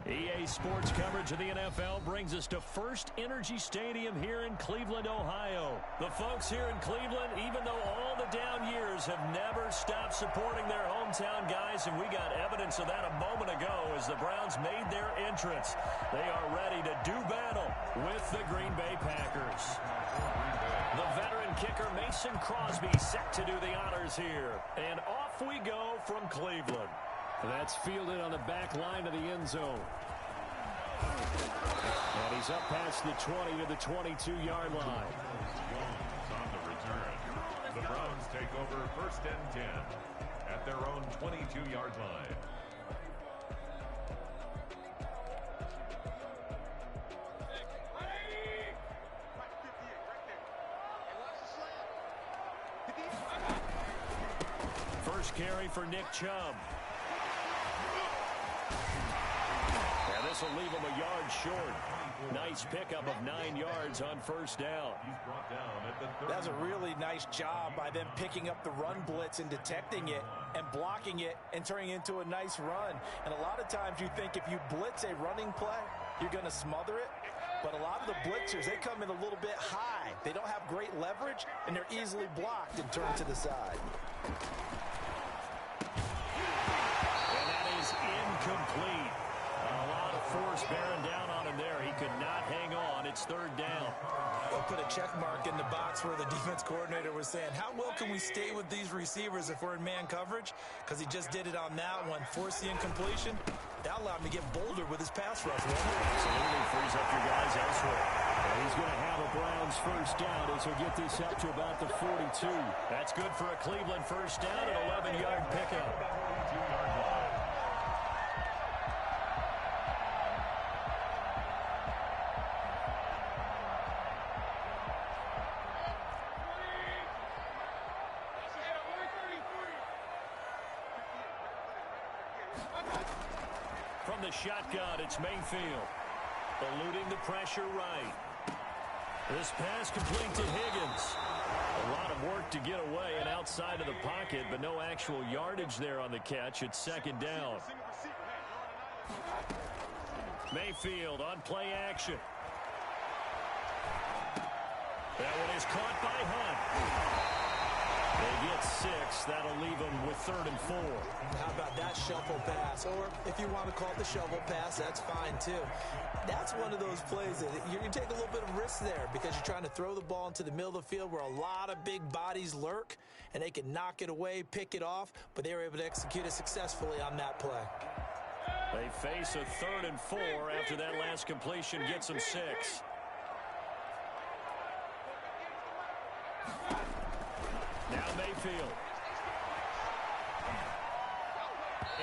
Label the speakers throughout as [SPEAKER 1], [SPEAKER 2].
[SPEAKER 1] EA Sports coverage of the NFL brings us to First Energy Stadium here in Cleveland, Ohio. The folks here in Cleveland, even though all the down years, have never stopped supporting their hometown guys, and we got evidence of that a moment ago as the Browns made their entrance. They are ready to do battle with the Green Bay Packers. The veteran kicker Mason Crosby set to do the honors here. And off we go from Cleveland. That's fielded on the back line of the end zone. And he's up past the 20 to the 22-yard line.
[SPEAKER 2] On the return, the Browns take over 1st and 10 at their own 22-yard line.
[SPEAKER 1] First carry for Nick Chubb. And this will leave him a yard short. Nice pickup of 9 yards on first down.
[SPEAKER 3] That's a really nice job by them picking up the run blitz and detecting it and blocking it and turning it into a nice run. And a lot of times you think if you blitz a running play, you're going to smother it. But a lot of the blitzers, they come in a little bit high. They don't have great leverage, and they're easily blocked and turned to the side.
[SPEAKER 1] And that is incomplete. A lot of force bearing down on him there. He could not hang on. It's 3rd down.
[SPEAKER 3] We'll put a check mark in the box where the defense coordinator was saying, how well can we stay with these receivers if we're in man coverage? Because he just did it on that one. Force the incompletion. That allowed him to get bolder with his pass rush.
[SPEAKER 1] Absolutely frees up your guys elsewhere. And he's going to have a Browns first down as he'll get this up to about the 42. That's good for a Cleveland first down, an 11-yard pickup. From the shotgun, it's Mayfield. Eluding the pressure right. This pass complete to Higgins. A lot of work to get away and outside of the pocket, but no actual yardage there on the catch. It's 2nd down. Mayfield on play action. That one is caught by Hunt. They get 6. That'll leave them with 3rd and 4.
[SPEAKER 3] How about that shuffle pass? Or if you want to call it the shovel pass, that's fine too. That's one of those plays that you take a little bit of risk there because you're trying to throw the ball into the middle of the field where a lot of big bodies lurk, and they can knock it away, pick it off, but they were able to execute it successfully on that play.
[SPEAKER 1] They face a 3rd and 4 after that last completion gets them 6. Now Mayfield.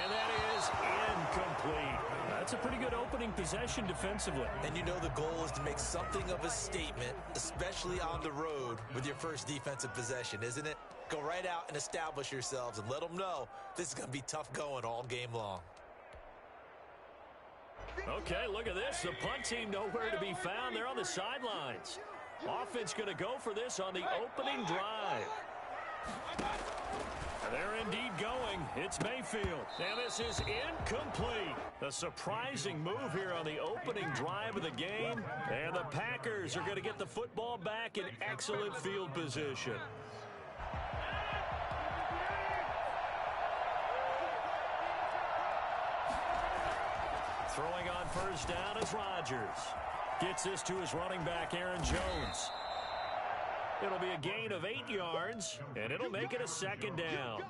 [SPEAKER 1] And that is incomplete. That's a pretty good opening possession defensively.
[SPEAKER 3] And you know the goal is to make something of a statement, especially on the road with your first defensive possession, isn't it? Go right out and establish yourselves and let them know this is going to be tough going all game long.
[SPEAKER 1] Okay, look at this. The punt team nowhere to be found. They're on the sidelines. Offense going to go for this on the opening drive. They're indeed going. It's Mayfield. And this is incomplete. A surprising move here on the opening drive of the game. And the Packers are going to get the football back in excellent field position. Throwing on first down is Rodgers. Gets this to his running back, Aaron Jones. It'll be a gain of 8 yards, and it'll make it a 2nd down.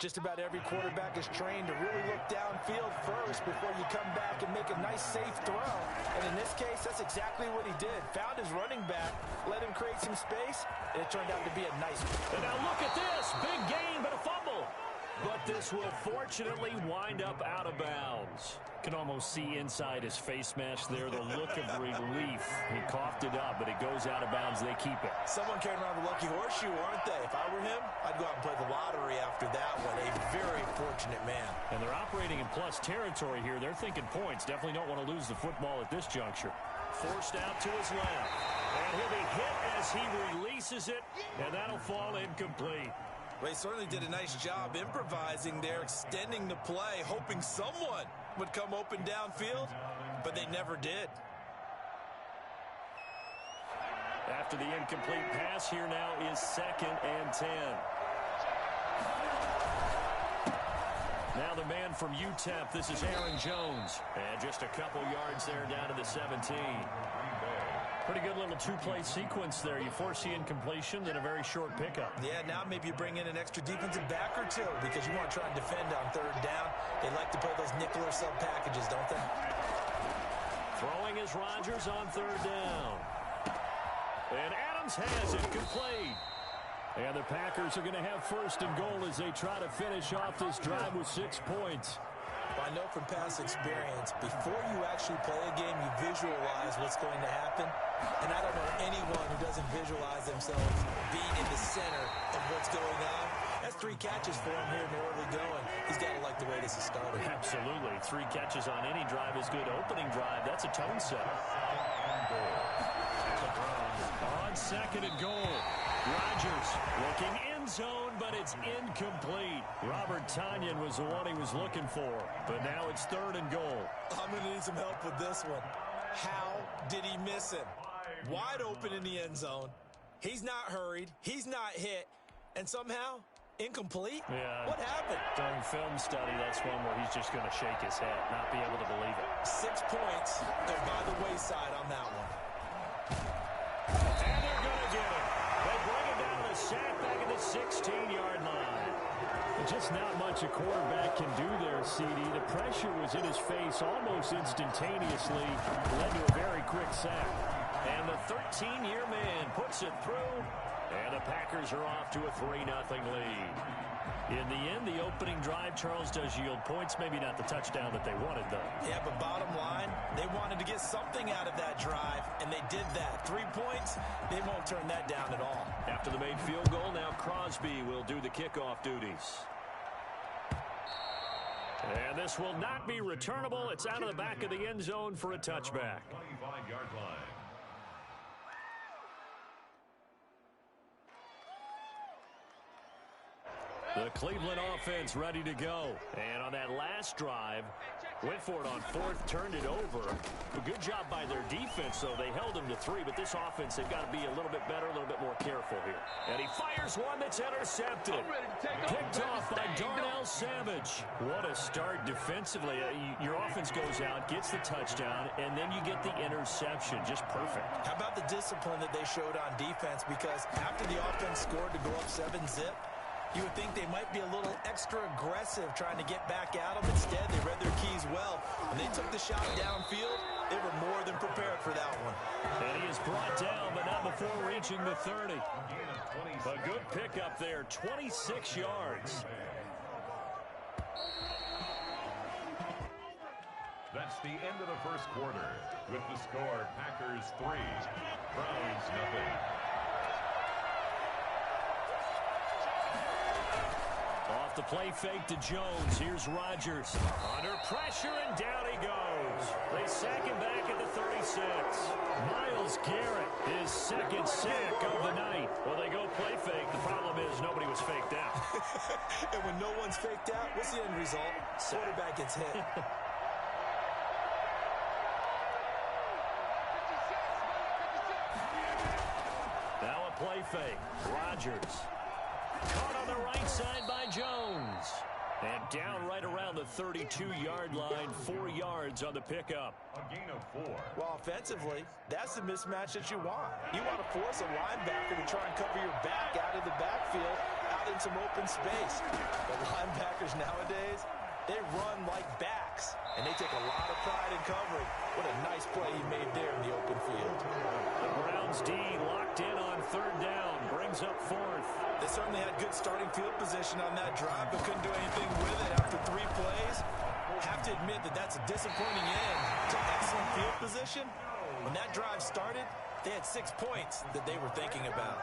[SPEAKER 3] Just about every quarterback is trained to really look downfield first before you come back and make a nice, safe throw. And in this case, that's exactly what he did. Found his running back, let him create some space, and it turned out to be a nice one.
[SPEAKER 1] And now look at this. Big gain, but a fumble. But this will fortunately wind up out of bounds. Can almost see inside his face mask there the look of relief. He coughed it up, but it goes out of bounds. They keep it.
[SPEAKER 3] Someone came around the lucky horseshoe, aren't they? If I were him, I'd go out and play the lottery after that one. A very fortunate man.
[SPEAKER 1] And they're operating in plus territory here. They're thinking points. Definitely don't want to lose the football at this juncture. Forced out to his left. And he'll be hit as he releases it, and that'll fall incomplete.
[SPEAKER 3] Well, he certainly did a nice job improvising there, extending the play, hoping someone would come open downfield, but they never did.
[SPEAKER 1] After the incomplete pass, here now is 2nd and 10. Now the man from UTEP, this is Aaron Jones. And just a couple yards there down to the 17. Pretty good little two-play sequence there. You force the incompletion, then a very short pickup.
[SPEAKER 3] Yeah, now maybe you bring in an extra defensive back or two because you want to try and defend on 3rd down. They like to play those nickel or sub packages, don't they?
[SPEAKER 1] Throwing is Rodgers on 3rd down. And Adams has it complete. And the Packers are going to have 1st and goal as they try to finish off this drive with 6 points.
[SPEAKER 3] Well, I know from past experience, before you actually play a game, you visualize what's going to happen. And I don't know anyone who doesn't visualize themselves being in the center of what's going on. That's 3 catches for him here in the early going. He's got to like the way this is started.
[SPEAKER 1] Absolutely. 3 catches on any drive is good. Opening drive, that's a tone setter. On 2nd and goal. Rodgers looking end zone, but it's incomplete. Robert Tonyan was the one he was looking for, but now it's 3rd and goal.
[SPEAKER 3] I'm going to need some help with this one. How did he miss him? Wide open in the end zone. He's not hurried. He's not hit. And somehow, incomplete?
[SPEAKER 1] Yeah.
[SPEAKER 3] What happened?
[SPEAKER 1] During film study, that's one where he's just going to shake his head, not be able to believe it.
[SPEAKER 3] 6 points. They're by the wayside on that one.
[SPEAKER 1] And they're going to get it. They bring it down to the sack back at the 16-yard line. Just not much a quarterback can do there, CD. The pressure was in his face almost instantaneously. Led to a very quick sack. And the 13-year man puts it through. And the Packers are off to a 3-0 lead. In the end, the opening drive, Charles, does yield points. Maybe not the touchdown that they wanted, though.
[SPEAKER 3] Yeah, but bottom line, they wanted to get something out of that drive, and they did that. 3 points, they won't turn that down at all. After the made field goal, now Crosby will do the kickoff duties. And this will not be returnable. It's out of the back of the end zone for a touchback.
[SPEAKER 2] 25-yard line.
[SPEAKER 1] The Cleveland offense ready to go. And on that last drive, went for it on 4th, turned it over. A good job by their defense, though. They held them to 3, but this offense, they've got to be a little bit better, a little bit more careful here. And he fires one that's intercepted. Picked off by Darnell Savage. What a start defensively. Your offense goes out, gets the touchdown, and then you get the interception. Just perfect. How about the discipline that they showed on defense? Because after the offense scored to go up 7-zip, you would think they might be a little extra aggressive trying to get back at them. Instead, they read their keys well. When they took the shot downfield, they were more than prepared for that one. And he is brought down, but not before reaching the 30. A good pickup there, 26 yards.
[SPEAKER 2] That's the end of the first quarter. With the score, Packers 3, Browns 0.
[SPEAKER 1] Off the play fake to Jones. Here's Rodgers. Under pressure, and down he goes. They sack him back at the 36. Myles Garrett, his 2nd sack of the night. Well, they go play fake. The problem is nobody was faked out.
[SPEAKER 3] And when no one's faked out, what's the end result? Quarterback gets hit.
[SPEAKER 1] Now a play fake. Rodgers. Caught on the right side by Jones. And down right around the 32-yard line, 4 yards on the pickup.
[SPEAKER 2] A gain of 4.
[SPEAKER 3] Well, offensively, that's the mismatch that you want. You want to force a linebacker to try and cover your back out of the backfield, out in some open space. But linebackers nowadays, they run like backs, and they take a lot of pride in covering. What a nice play he made there in the open field.
[SPEAKER 1] The Browns D locked in on 3rd down, brings up 4th.
[SPEAKER 3] They certainly had good starting field position on that drive, but couldn't do anything with it after 3 plays. Have to admit that that's a disappointing end to excellent field position. When that drive started, they had 6 points that they were thinking about.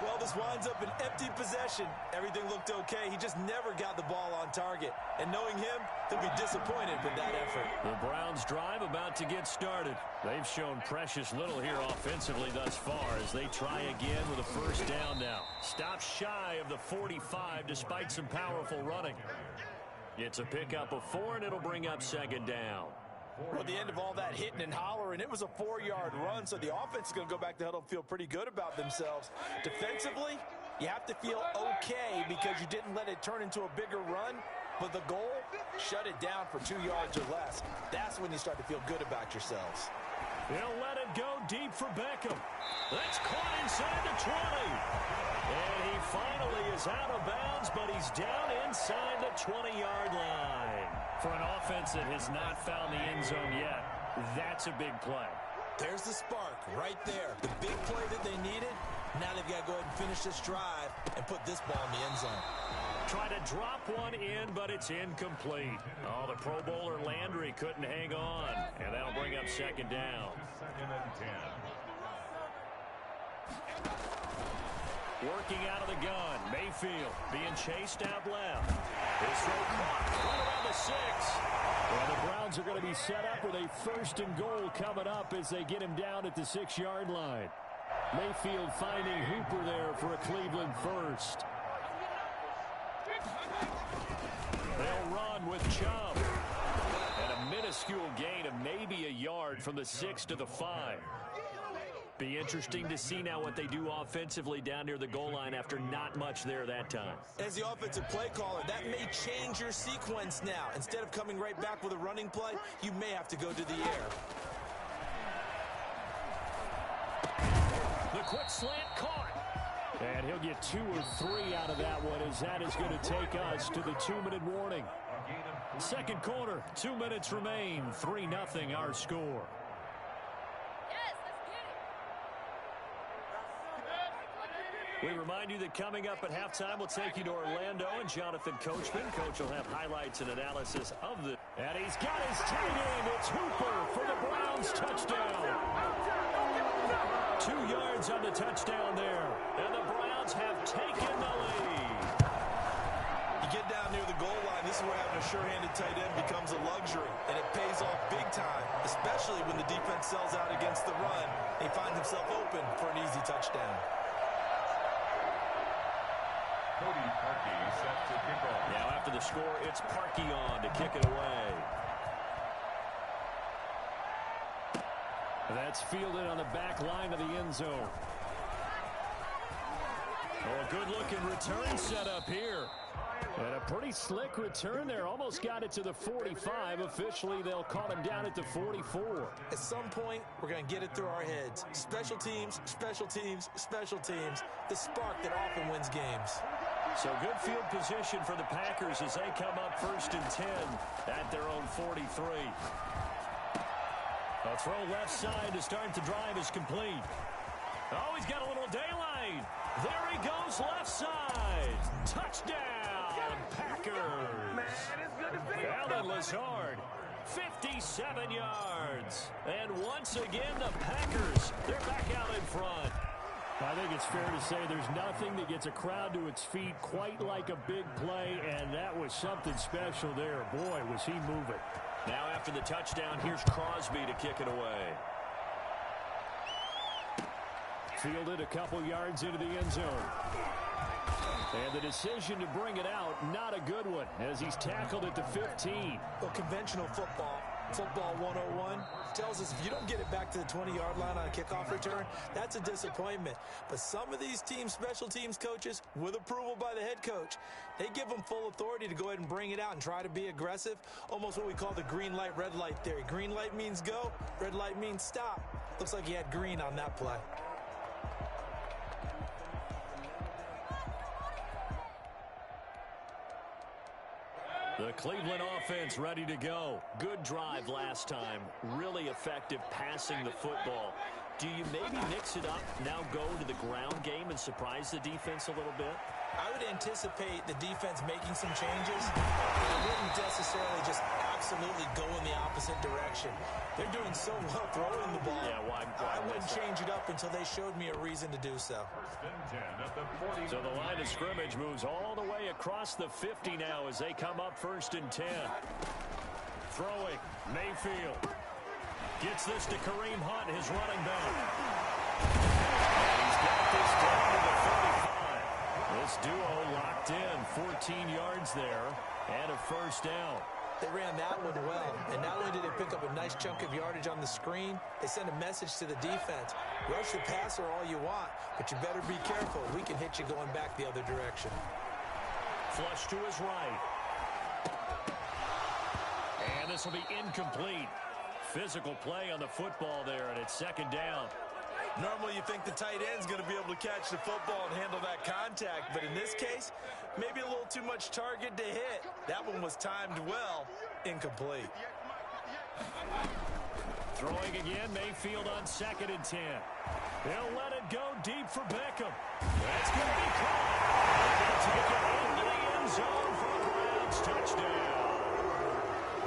[SPEAKER 3] Well, this winds up an empty possession. Everything looked okay. He just never got the ball on target. And knowing him, he'll be disappointed with that effort.
[SPEAKER 1] The Browns drive about to get started. They've shown precious little here offensively thus far as they try again with a 1st down now. Stops shy of the 45 despite some powerful running. It's a pickup of 4, and it'll bring up second down.
[SPEAKER 3] Well, at the end of all that hitting and hollering, it was a 4-yard run, so the offense is going to go back to huddle and feel pretty good about themselves. Defensively, you have to feel okay because you didn't let it turn into a bigger run, but the goal, shut it down for 2 yards or less. That's when you start to feel good about yourselves.
[SPEAKER 1] He'll let it go deep for Beckham. That's caught inside the 20. And he finally is out of bounds, but he's down inside the 20-yard line. For an offense that has not found the end zone yet, that's a big play.
[SPEAKER 3] There's the spark right there. The big play that they needed. Now they've got to go ahead and finish this drive and put this ball in the end zone.
[SPEAKER 1] Try to drop one in, but it's incomplete. Oh, the Pro Bowler Landry couldn't hang on, and that'll bring up second down.
[SPEAKER 2] Second and 10.
[SPEAKER 1] Working out of the gun, Mayfield being chased out left. His throw caught right around the 6. Well, the Browns are going to be set up with a 1st and goal coming up as they get him down at the 6-yard line. Mayfield finding Hooper there for a Cleveland first. They'll run with Chubb. And a minuscule gain of maybe a yard from the 6 to the 5. Be interesting to see now what they do offensively down near the goal line after not much there that time.
[SPEAKER 3] As the offensive play caller, that may change your sequence now. Instead of coming right back with a running play, you may have to go to the air.
[SPEAKER 1] The quick slant caught. And he'll get 2 or 3 out of that one, as that is going to take us to the 2-minute warning. Second quarter, 2 minutes remain. 3-0 our score. We remind you that coming up at halftime, we'll take you to Orlando and Jonathan Coachman. Coach will have highlights and analysis of the... And he's got his tight end. It's Hooper for the Browns touchdown. 2 yards on the touchdown there. And the Browns have taken the lead.
[SPEAKER 3] You get down near the goal line, this is where having a sure-handed tight end becomes a luxury. And it pays off big time, especially when the defense sells out against the run. He finds himself open for an easy touchdown.
[SPEAKER 2] Set to kick off.
[SPEAKER 1] Now after the score, it's Parkey on to kick it away. That's fielded on the back line of the end zone. Oh, a good-looking return set up here. And a pretty slick return there. Almost got it to the 45. Officially, they'll call him down at the 44.
[SPEAKER 3] At some point, we're going to get it through our heads. Special teams, special teams, special teams. The spark that often wins games.
[SPEAKER 1] So good field position for the Packers as they come up 1st and 10 at their own 43. A throw left side to start the drive is complete. Oh, he's got a little daylight. There he goes left side. Touchdown, Packers. Alan Lazard, 57 yards. And once again, the Packers, they're back out in front. I think it's fair to say there's nothing that gets a crowd to its feet quite like a big play, and that was something special there. Boy, was he moving. Now after the touchdown, here's Crosby to kick it away. Fielded a couple yards into the end zone. And the decision to bring it out, not a good one, as he's tackled at the 15.
[SPEAKER 3] Well, conventional football 101, tells us if you don't get it back to the 20-yard line on a kickoff return, that's a disappointment. But some of these special teams coaches, with approval by the head coach, they give them full authority to go ahead and bring it out and try to be aggressive, almost what we call the green light, red light theory. Green light means go, red light means stop. Looks like he had green on that play.
[SPEAKER 1] The Cleveland offense ready to go. Good drive last time. Really effective passing the football. Do you maybe mix it up, now go to the ground game and surprise the defense a little bit?
[SPEAKER 3] I would anticipate the defense making some changes. They wouldn't necessarily just absolutely go in the opposite direction. They're doing so well throwing the ball.
[SPEAKER 1] Yeah,
[SPEAKER 3] I wouldn't change it up until they showed me a reason to do so.
[SPEAKER 1] So the line of scrimmage moves all the way across the 50 now as they come up 1st and 10. Throwing, Mayfield. Gets this to Kareem Hunt, his running back. He's got this down to the 45. This duo locked in, 14 yards there. And a first down.
[SPEAKER 3] They ran that one well, and not only did they pick up a nice chunk of yardage on the screen, they sent a message to the defense. Rush the passer all you want, but you better be careful. We can hit you going back the other direction.
[SPEAKER 1] Flush to his right. And this will be incomplete. Physical play on the football there, and it's second down.
[SPEAKER 3] Normally you think the tight end's going to be able to catch the football and handle that contact, but in this case, maybe a little too much target to hit. That one was timed well, incomplete.
[SPEAKER 1] Throwing again, Mayfield on 2nd and 10. They'll let it go deep for Beckham. That's going to be caught. They'll take it into the end zone for a Browns touchdown.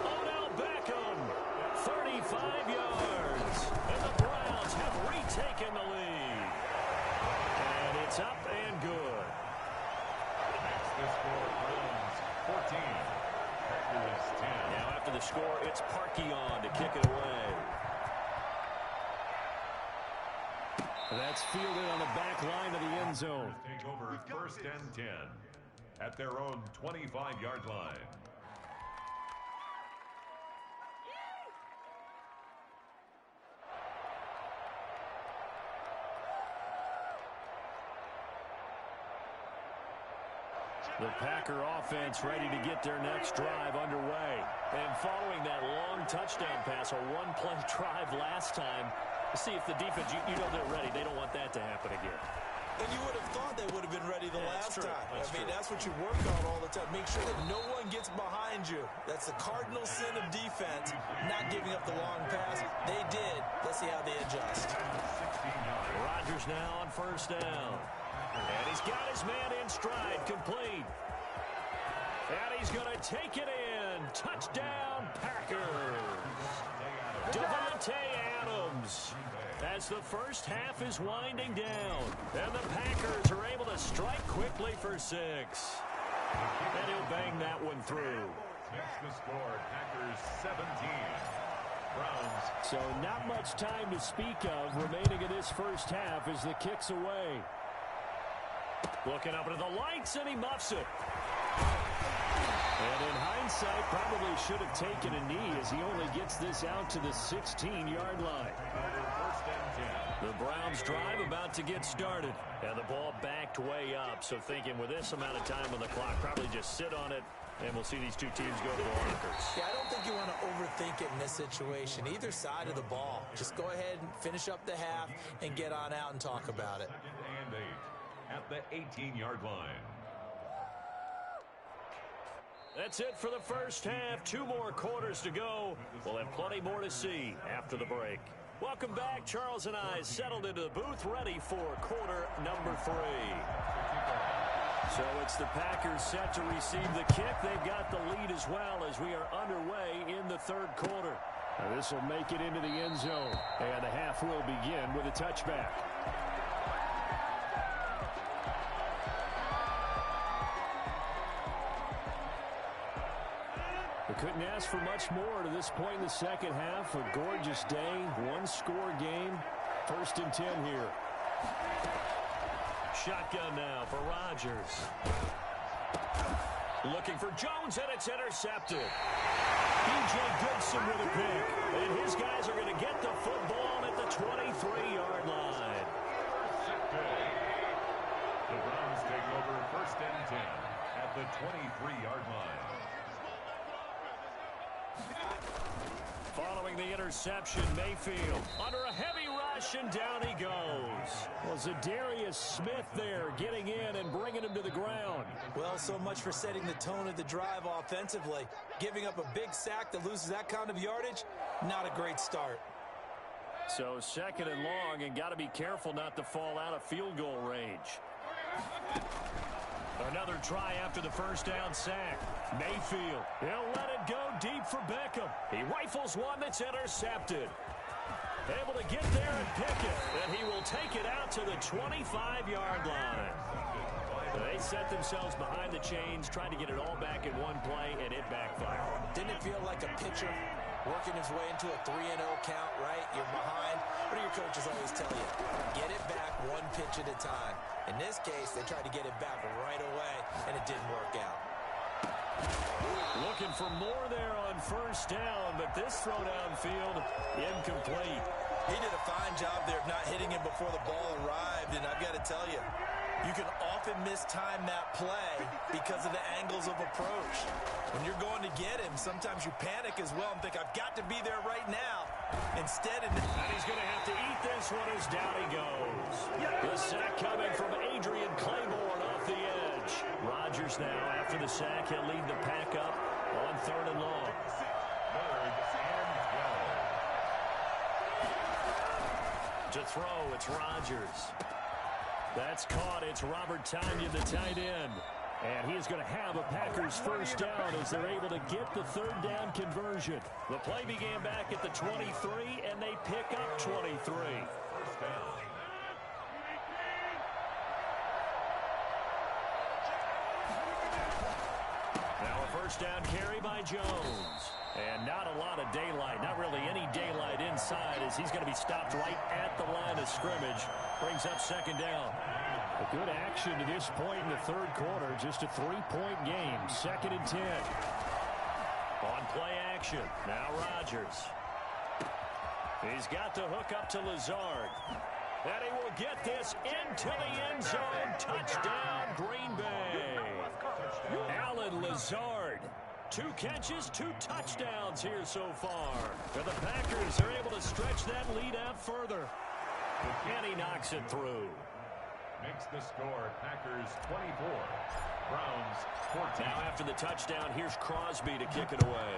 [SPEAKER 1] Odell Beckham, 35 yards. And the Browns have retaken the lead. And it's up and good.
[SPEAKER 2] Next, the score, Browns 14. Packers 10.
[SPEAKER 1] Now after the score, it's Parkey on to kick it away. That's fielded on the back line of the end zone.
[SPEAKER 2] Take over 1st and 10 at their own 25-yard line.
[SPEAKER 1] The Packer offense ready to get their next drive underway. And following that long touchdown pass, a one-play drive last time, see if the defense, you know they're ready. They don't want that to happen again.
[SPEAKER 3] And you would have thought they would have been ready the last time. That's what you work on all the time. Make sure that no one gets behind you. That's the cardinal sin of defense, not giving up the long pass. They did. Let's see how they adjust.
[SPEAKER 1] Rodgers now on 1st down. And he's got his man in stride, complete. And he's going to take it in. Touchdown, Packers. Devontae Adams. As the first half is winding down. And the Packers are able to strike quickly for 6. And he'll bang that one through.
[SPEAKER 2] Next, the score, Packers 17. Browns.
[SPEAKER 1] So not much time to speak of remaining in this first half as the kick's away. Looking up into the lights, and he muffs it. And in hindsight, probably should have taken a knee as he only gets this out to the 16-yard line. The Browns drive about to get started. And the ball backed way up. So thinking with this amount of time on the clock, probably just sit on it, and we'll see these two teams go to the lockers.
[SPEAKER 3] Yeah, I don't think you want to overthink it in this situation. Either side of the ball. Just go ahead and finish up the half and get on out and talk about it.
[SPEAKER 2] 2nd and 8 at the 18-yard line.
[SPEAKER 1] That's it for the first half. 2 more quarters to go. We'll have plenty more to see after the break. Welcome back. Charles and I settled into the booth, ready for quarter number 3. So it's the Packers set to receive the kick. They've got the lead as well as we are underway in the 3rd quarter. Now this will make it into the end zone. And the half will begin with a touchback. We couldn't ask for much more to this point in the second half. A gorgeous day, 1-score game. 1st and 10 here. Shotgun now for Rodgers. Looking for Jones, and it's intercepted. E.J. Goodson with a pick. And his guys are going to get the football at the 23-yard line.
[SPEAKER 2] The Browns take over 1st and 10 at the 23-yard line.
[SPEAKER 1] Following the interception, Mayfield under a heavy rush, and down he goes. Well, Zadarius Smith there getting in and bringing him to the ground.
[SPEAKER 3] Well, so much for setting the tone of the drive offensively. Giving up a big sack that loses that kind of yardage, not a great start.
[SPEAKER 1] So 2nd and long, and got to be careful not to fall out of field goal range. Another try after the first down sack. Mayfield, he'll let it go deep for Beckham. He rifles one that's intercepted. Able to get there and pick it. And he will take it out to the 25-yard line. They set themselves behind the chains, trying to get it all back in one play, and it backfired.
[SPEAKER 3] Didn't it feel like a pitcher working his way into a 3-0 count, right? You're behind. What do your coaches always tell you? Get it back one pitch at a time. In this case, they tried to get it back right away, and it didn't work out.
[SPEAKER 1] Looking for more there on first down, but this throw downfield incomplete.
[SPEAKER 3] He did a fine job there of not hitting him before the ball arrived, and I've got to tell you, you can often mistime that play because of the angles of approach. When you're going to get him, sometimes you panic as well and think, I've got to be there right now. Instead, and
[SPEAKER 1] he's going to have to eat this one as down he goes. The sack coming from Adrian Claiborne off the edge. Rodgers now, after the sack, he'll lead the pack up on 3rd and long. To throw, it's Rodgers. That's caught. It's Robert Tonyan, the tight end. And he is going to have a Packers first down as they're able to get the 3rd down conversion. The play began back at the 23, and they pick up 23.
[SPEAKER 2] First down.
[SPEAKER 1] Now a first down carry by Jones. And not a lot of daylight, not really any daylight inside as he's going to be stopped right at the line of scrimmage. Brings up 2nd down. A good action to this point in the 3rd quarter. Just a 3-point game. 2nd and 10. On play action. Now Rodgers. He's got to hook up to Lazard. And he will get this into the end zone. Touchdown, Green Bay. Alan Lazard. 2 catches, 2 touchdowns here so far. And the Packers are able to stretch that lead out further. And he knocks it through.
[SPEAKER 2] Makes the score Packers 24, Browns 14.
[SPEAKER 1] Now after the touchdown, here's Crosby to kick it away.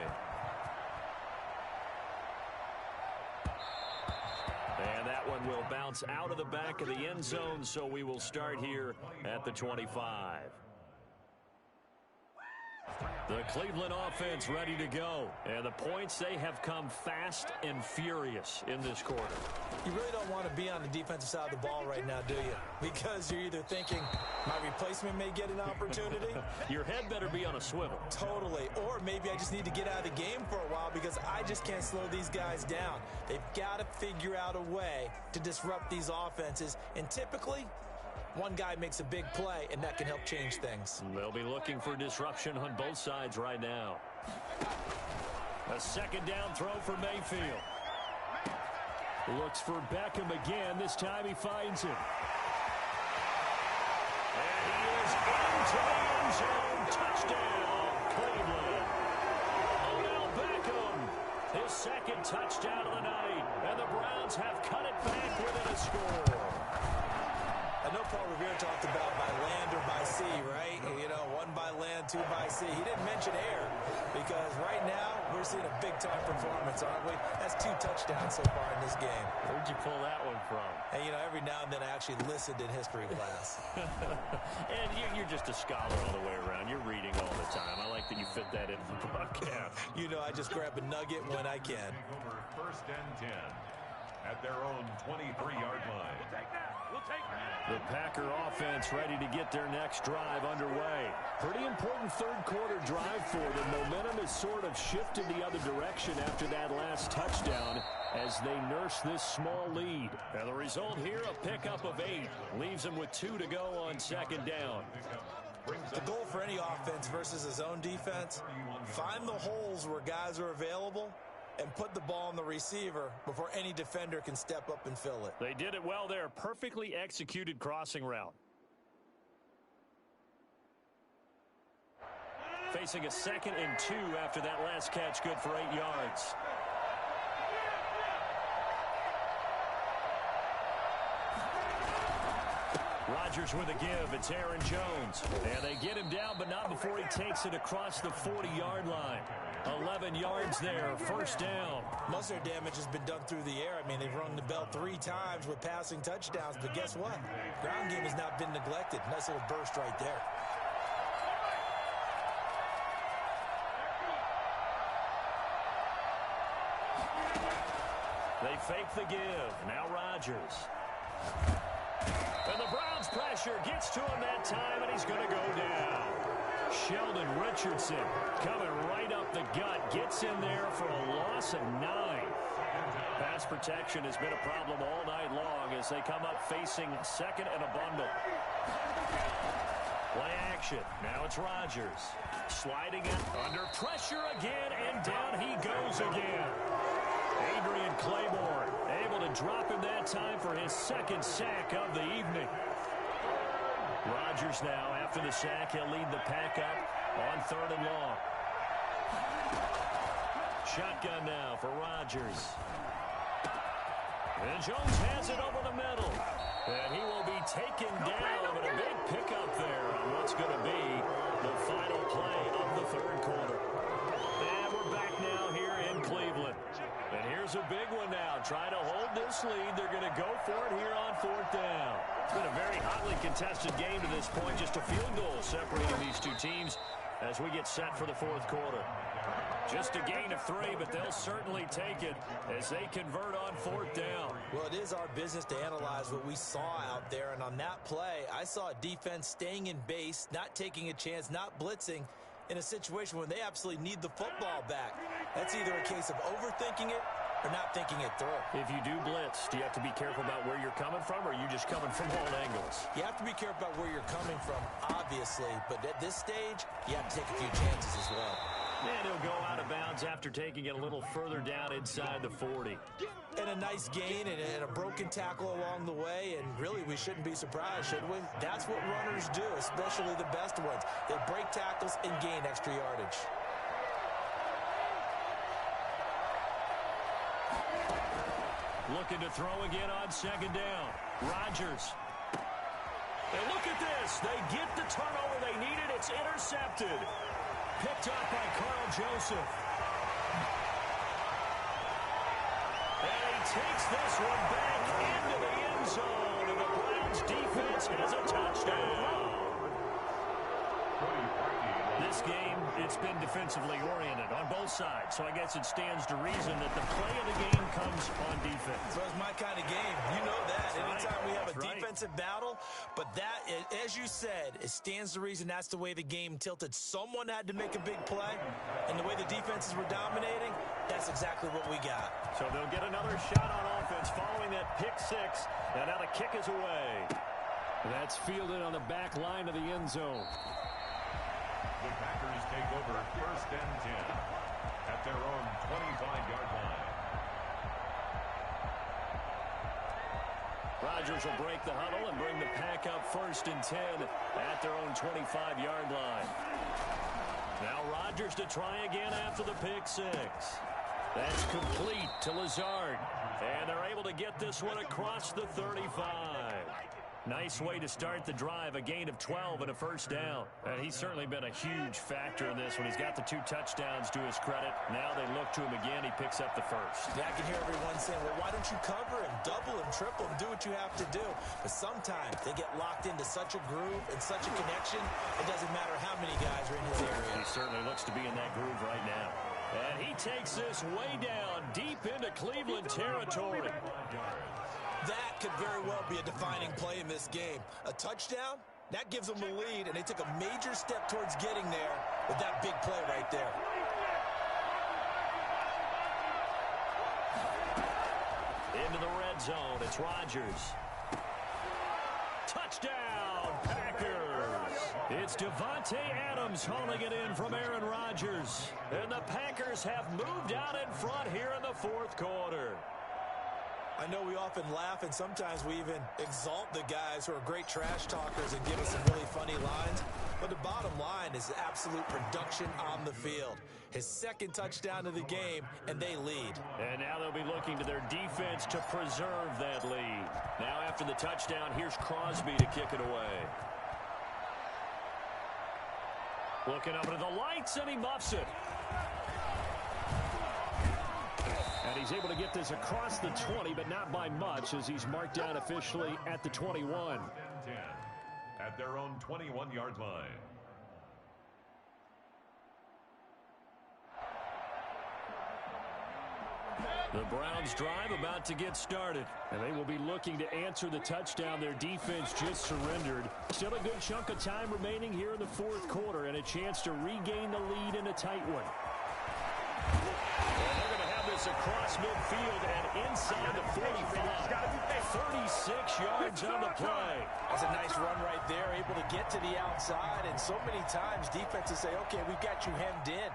[SPEAKER 1] And that one will bounce out of the back of the end zone, so we will start here at the 25. The Cleveland offense ready to go. And the points, they have come fast and furious in this quarter.
[SPEAKER 3] you really don't want to be on the defensive side of the ball right now, do you? Because you're either thinking, my replacement may get an opportunity.
[SPEAKER 1] Your head better be on a swivel.
[SPEAKER 3] Totally. Or maybe I just need to get out of the game for a while because I just can't slow these guys down. They've got to figure out a way to disrupt these offenses. And typically, one guy makes a big play, and that can help change things.
[SPEAKER 1] They'll be looking for disruption on both sides right now. A second down throw for Mayfield. Looks for Beckham again. This time he finds him. And he is into the end zone. Touchdown, Cleveland. Odell Beckham, his second touchdown of the night. And the Browns have cut it back within a score.
[SPEAKER 3] I know Paul Revere talked about by land or by sea, right? You know, one by land, two by sea. He didn't mention air because right now we're seeing a big-time performance, aren't we? That's 2 touchdowns so far in this game.
[SPEAKER 1] Where'd you pull that one from?
[SPEAKER 3] And, you know, every now and then I actually listened in history class.
[SPEAKER 1] And you're just a scholar all the way around. You're reading all the time. I like that you fit that in the book. Yeah.
[SPEAKER 3] You know, I just grab a nugget when I can.
[SPEAKER 2] Over first and 10 at their own 23-yard line.
[SPEAKER 1] The Packer offense ready to get their next drive underway. Pretty important third quarter drive for them. Momentum has sort of shifted the other direction after that last touchdown as they nurse this small lead. And the result here, a pickup of 8. Leaves them with 2 to go on second down.
[SPEAKER 3] The goal for any offense versus a zone defense, find the holes where guys are available and put the ball on the receiver before any defender can step up and fill it.
[SPEAKER 1] They did it well there. Perfectly executed crossing route. Facing a 2nd and 2 after that last catch, good for 8 yards. Rodgers with a give. It's Aaron Jones. And they get him down, but not before he takes it across the 40-yard line. 11 yards there, first down.
[SPEAKER 3] Most of their damage has been done through the air. I mean, they've rung the bell 3 times with passing touchdowns, but guess what? Ground game has not been neglected. Nice little burst right there.
[SPEAKER 1] They fake the give. Now Rodgers. And the Browns pressure gets to him that time, and he's going to go down. Sheldon Richardson coming right up the gut, gets in there for a loss of 9. Pass protection has been a problem all night long as they come up facing 2nd and a bundle. Play action. Now it's Rodgers. Sliding it under pressure again, and down he goes again. Adrian Claiborne able to drop him that time for his second sack of the evening. Rodgers now, after the sack, he'll lead the pack up on 3rd and long. Shotgun now for Rodgers. And Jones has it over the middle. And he will be taken down, but a big pickup there on what's going to be the final play of the 3rd quarter. And we're back now here in Cleveland. And here's a big one now. Try to hold this lead. They're going to go for it here on 4th down. It's been a very hotly contested game to this point. Just a field goal separating these two teams as we get set for the 4th quarter. Just a gain of 3, but they'll certainly take it as they convert on 4th down.
[SPEAKER 3] Well, it is our business to analyze what we saw out there, and on that play, I saw a defense staying in base, not taking a chance, not blitzing in a situation where they absolutely need the football back. That's either a case of overthinking it or not thinking it through.
[SPEAKER 1] If you do blitz, do you have to be careful about where you're coming from, or are you just coming from all angles?
[SPEAKER 3] You have to be careful about where you're coming from, obviously, but at this stage, you have to take a few chances as well.
[SPEAKER 1] And he'll go out of bounds after taking it a little further down inside the 40.
[SPEAKER 3] And a nice gain and a broken tackle along the way, and really we shouldn't be surprised, should we? That's what runners do, especially the best ones. They break tackles and gain extra yardage.
[SPEAKER 1] Looking to throw again on 2nd down. Rodgers. And look at this. They get the turnover they needed. It's intercepted. Picked up by Carl Joseph. And he takes this one back into the end zone. And the Browns defense has a touchdown. This game, it's been defensively oriented on both sides. So I guess it stands to reason that the play of the game comes on defense.
[SPEAKER 3] So it's my kind of game. You know that.
[SPEAKER 1] That's
[SPEAKER 3] Anytime
[SPEAKER 1] right.
[SPEAKER 3] we have
[SPEAKER 1] That's
[SPEAKER 3] a defensive battle. But that, as you said, it stands to reason that's the way the game tilted. Someone had to make a big play. And the way the defenses were dominating, that's exactly what we got.
[SPEAKER 1] So they'll get another shot on offense following that pick 6. And now the kick is away. That's fielded on the back line of the end zone.
[SPEAKER 2] The Packers take over 1st and 10 at their own 25-yard line.
[SPEAKER 1] Rodgers will break the huddle and bring the pack up 1st and 10 at their own 25-yard line. Now Rodgers to try again after the pick 6. That's complete to Lazard. And they're able to get this one across the 35. Nice way to start the drive, a gain of 12 and a 1st down. And he's certainly been a huge factor in this one. He's got the 2 touchdowns to his credit. Now they look to him again. He picks up the 1st.
[SPEAKER 3] Yeah, I can hear everyone saying, well, why don't you cover him, double him, triple him, do what you have to do. But sometimes they get locked into such a groove and such a connection, it doesn't matter how many guys are in his area.
[SPEAKER 1] He certainly looks to be in that groove right now. And he takes this way down, deep into Cleveland territory.
[SPEAKER 3] That could very well be a defining play in this game. A touchdown, that gives them the lead, and they took a major step towards getting there with that big play right there.
[SPEAKER 1] Into the red zone, it's Rodgers. Touchdown, Packers! It's Devontae Adams hauling it in from Aaron Rodgers. And the Packers have moved out in front here in the 4th quarter.
[SPEAKER 3] I know we often laugh, and sometimes we even exalt the guys who are great trash talkers and give us some really funny lines. But the bottom line is absolute production on the field. His 2nd touchdown of the game, and they lead. And now they'll be looking to their defense to preserve that lead. Now after the touchdown, here's Crosby to kick it away. Looking up into the lights, and he muffs it. And he's able to get this across the 20, but not by much, as he's marked down officially at the 21.
[SPEAKER 2] At their own 21-yard line.
[SPEAKER 1] The Browns drive about to get started, and they will be looking to answer the touchdown their defense just surrendered. Still a good chunk of time remaining here in the 4th quarter, and a chance to regain the lead in a tight one. And they're going to have this across midfield and inside the 45. 36 yards on the play.
[SPEAKER 3] That's a nice run right there, able to get to the outside. And so many times defenses say, okay, we've got you hemmed in.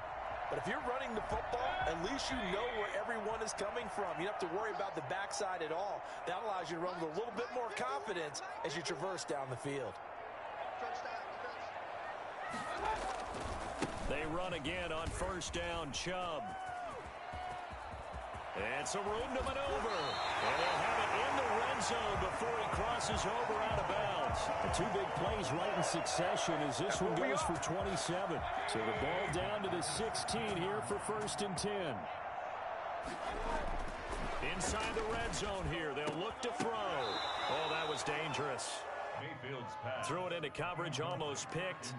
[SPEAKER 3] But if you're running the football, at least you know where everyone is coming from. You don't have to worry about the backside at all. That allows you to run with a little bit more confidence as you traverse down the field.
[SPEAKER 1] They run again on first down, Chubb. And some room to maneuver. And they'll have it in the red zone before he crosses over out of bounds.
[SPEAKER 4] The two big plays right in succession as this one goes for 27. So the ball down to the 16 here for 1st and 10.
[SPEAKER 1] Inside the red zone here. They'll look to throw. Oh, that was dangerous.
[SPEAKER 2] Mayfield's pass.
[SPEAKER 1] Threw it into coverage, almost picked,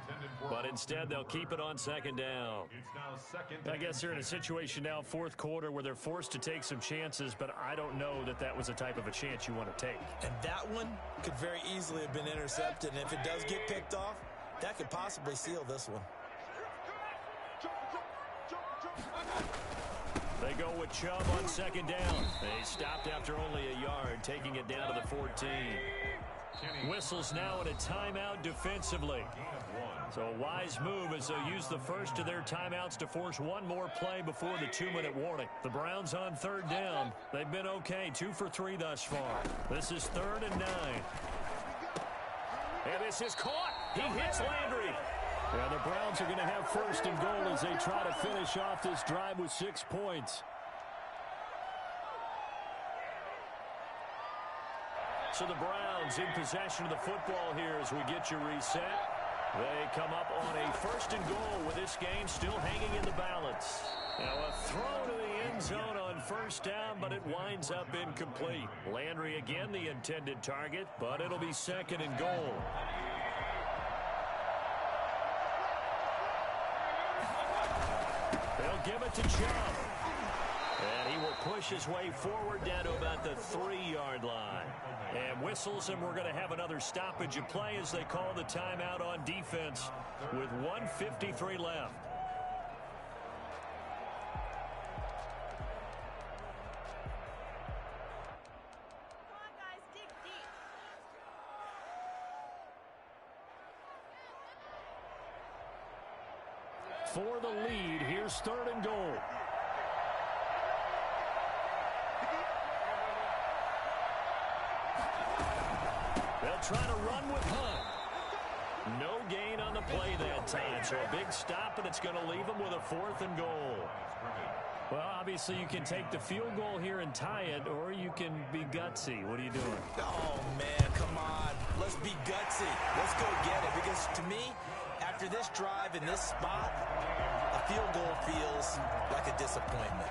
[SPEAKER 1] but instead they'll keep it on 2nd down.
[SPEAKER 2] It's now 2nd.
[SPEAKER 1] I guess they're in a situation now, 4th quarter, where they're forced to take some chances, but I don't know that that was the type of a chance you want to take.
[SPEAKER 3] And that one could very easily have been intercepted, and if it does get picked off, that could possibly seal this one.
[SPEAKER 1] They go with Chubb on 2nd down. They stopped after only a yard, taking it down to the 14. Whistles now in a timeout defensively. So a wise move as they'll use the first of their timeouts to force one more play before the 2-minute warning. The Browns on 3rd down. They've been okay, 2 for 3 thus far. This is 3rd and 9. And this is caught. He hits Landry.
[SPEAKER 4] Yeah, the Browns are going to have 1st and goal as they try to finish off this drive with 6 points.
[SPEAKER 1] So the Browns in possession of the football here as we get you reset. They come up on a 1st and goal with this game still hanging in the balance. Now a throw to the end zone on 1st down, but it winds up incomplete. Landry again the intended target, but it'll be 2nd and goal. They'll give it to Chubb. And he will push his way forward down to about the 3-yard line. And whistles, and we're going to have another stoppage of play as they call the timeout on defense with 1:53 left.
[SPEAKER 4] For the lead, here's 3rd and goal.
[SPEAKER 1] They'll try to run with Hunt. No gain on the play that time, so a big stop, and it's going to leave them with a 4th and goal.
[SPEAKER 4] Well, obviously you can take the field goal here and tie it, or you can be gutsy. What are you doing?
[SPEAKER 3] Oh, man, come on. Let's be gutsy. Let's go get it, because to me, after this drive in this spot, a field goal feels like a disappointment.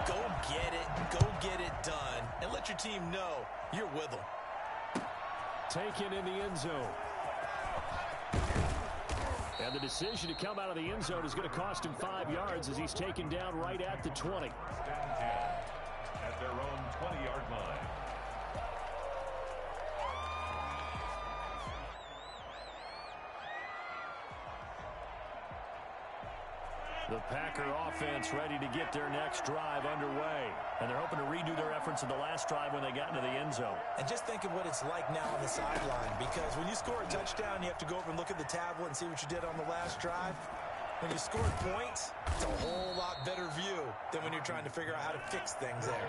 [SPEAKER 3] Go get it done, and let your team know you're with them.
[SPEAKER 4] Taken in the end zone. And the decision to come out of the end zone is going to cost him 5 yards as he's taken down right at the 20.
[SPEAKER 2] At their own 20-yard line.
[SPEAKER 1] The Packer offense ready to get their next drive underway. And they're hoping to redo their efforts in the last drive when they got into the end zone.
[SPEAKER 3] And just think of what it's like now on the sideline, because when you score a touchdown, you have to go over and look at the tablet and see what you did on the last drive. When you scored points, it's a whole lot better view than when you're trying to figure out how to fix things there.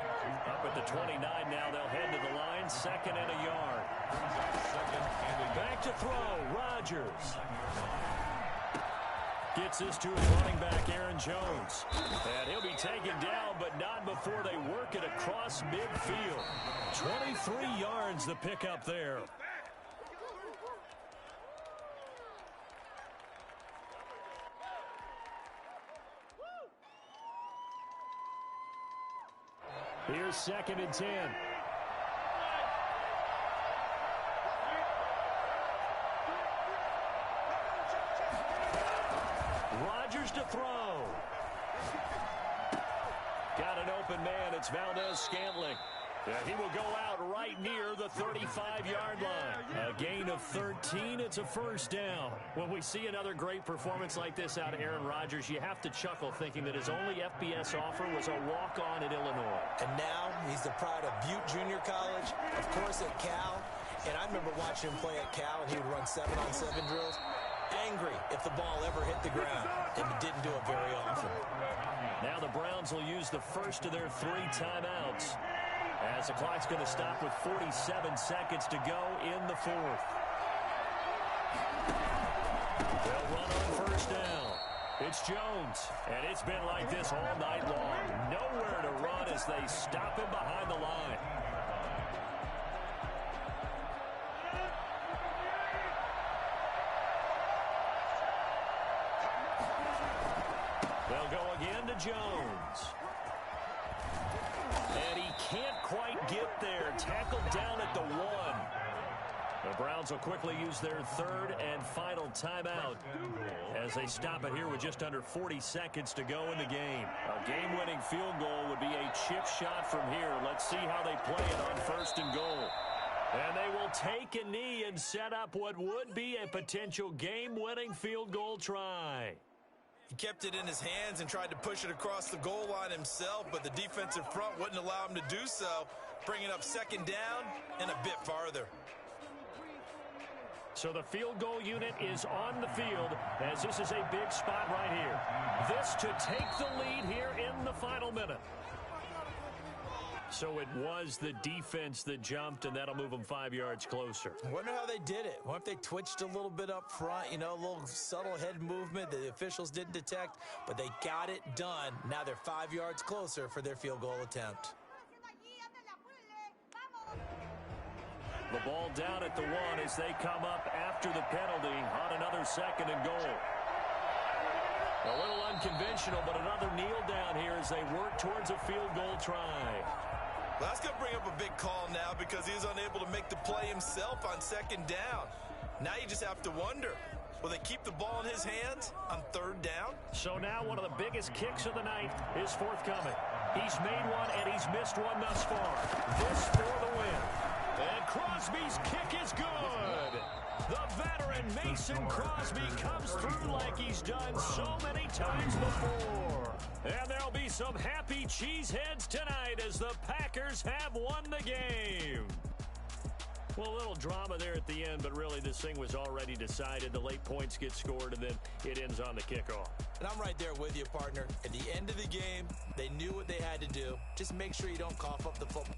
[SPEAKER 1] Up at the 29 now, they'll head to the line, 2nd and a yard. Back to throw, Rodgers. Gets this to his running back, Aaron Jones. And he'll be taken down, but not before they work it across midfield. 23 yards the pickup there.
[SPEAKER 4] Here's 2nd and 10.
[SPEAKER 1] Rodgers to throw. Got an open man. It's Valdez-Scantling. Yeah, he will go out right near the 35-yard line. A gain of 13. It's a first down. When we see another great performance like this out of Aaron Rodgers, you have to chuckle thinking that his only FBS offer was a walk-on at Illinois.
[SPEAKER 3] And now he's the pride of Butte Junior College, of course at Cal. And I remember watching him play at Cal, and he would run 7-on-7 drills. Angry if the ball ever hit the ground, and he didn't do it very often.
[SPEAKER 1] Now the Browns will use the first of their 3 timeouts, as the clock's going to stop with 47 seconds to go in the 4th. They'll run on first down. It's Jones, and it's been like this all night long. Nowhere to run as they stop him behind the line. They'll go again to Jones. And he can't quite get there. Tackled down at the 1. The Browns will quickly use their 3rd and final timeout as they stop it here with just under 40 seconds to go in the game. A game-winning field goal would be a chip shot from here. Let's see how they play it on 1st and goal. And they will take a knee and set up what would be a potential game-winning field goal try.
[SPEAKER 3] He kept it in his hands and tried to push it across the goal line himself, but the defensive front wouldn't allow him to do so, bringing up 2nd down and a bit farther.
[SPEAKER 1] So the field goal unit is on the field as this is a big spot right here. This to take the lead here in the final minute. So it was the defense that jumped, and that'll move them 5 yards closer.
[SPEAKER 3] I wonder how they did it. What if they twitched a little bit up front, you know, a little subtle head movement that the officials didn't detect, but they got it done. Now they're 5 yards closer for their field goal attempt.
[SPEAKER 1] The ball down at the 1 as they come up after the penalty on another 2nd and goal. A little unconventional, but another kneel down here as they work towards a field goal try.
[SPEAKER 3] Well, that's going to bring up a big call now because he was unable to make the play himself on 2nd down. Now you just have to wonder, will they keep the ball in his hands on 3rd down?
[SPEAKER 1] So now one of the biggest kicks of the night is forthcoming. He's made one and he's missed one thus far. This for the win. And Crosby's kick is good. The veteran Mason Crosby comes through like he's done so many times before. And there'll be some happy cheeseheads tonight as the Packers have won the game. Well, a little drama there at the end, but really this thing was already decided. The late points get scored, and then it ends on the kickoff.
[SPEAKER 3] And I'm right there with you, partner. At the end of the game, they knew what they had to do. Just make sure you don't cough up the football.